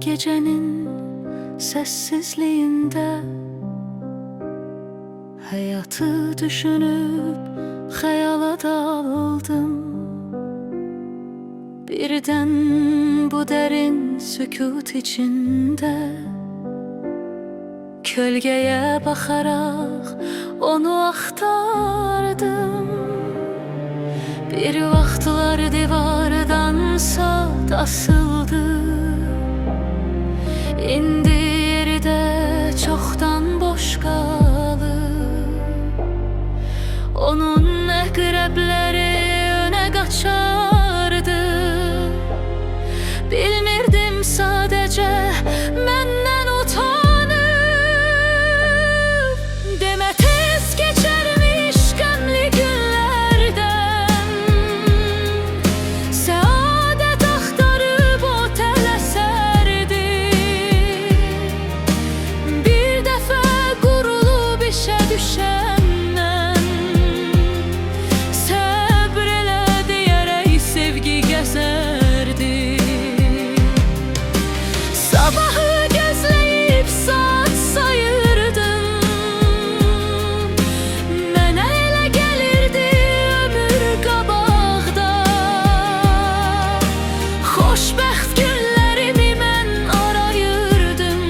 gecenin sessizliğinde hayatı düşünüp hayala daldım. Birden bu derin sükut içinde kölgeye bakarak onu aktardım. Bir vaxtlar divardan saat asıldı. İndi yeri de çoxdan boş qalıb. Onun əqrəbləri önə qaçardı. Bilmirdim sadəcə məndən utanıb. Demə tez keçərmiş qəmli günlərdən, səadət axtarıb o tələsərdi. Bir dəfə qurulub işə düşəndən, səbr elə deyərək sevgi gəzərdi. Sabahı gözləyib saat sayırdım. Mənə elə gəlirdi ömür qabaqda. Xoşbəxt günlərimi mən arayırdım.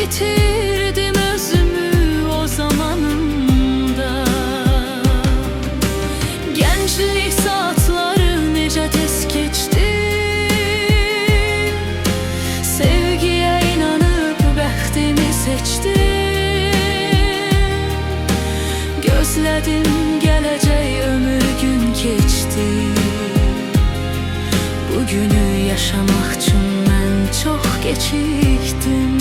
İtirdim özümü o zamanımda. Gənclik saatları necə tez keçdi. Sevgiyə inanıb bəxtimi seçdim. Gözlədim gələcək ömür gün keçdi. Bugünü yaşamaq üçün mən çox gecikdim.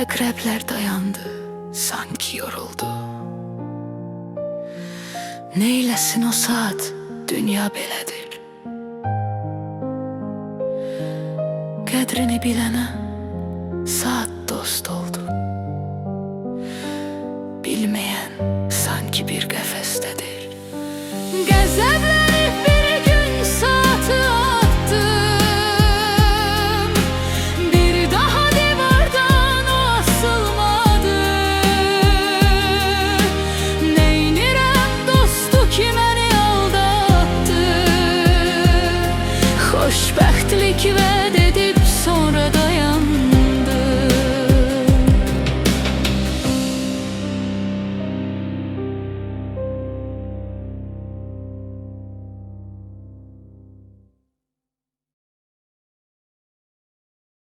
Əqrəblər dayandı, sanki yoruldu. Neyləsin o saat, dünya belədir. Qədrini bilənə saat dost oldu. Bilməyən sanki bir qəfəsdədir. Qəzəblənib bir gün saatı atdım. Bir daha divardan o asılmadı. Neynirəm dostu ki məni aldattı. Xoşbəxtlik və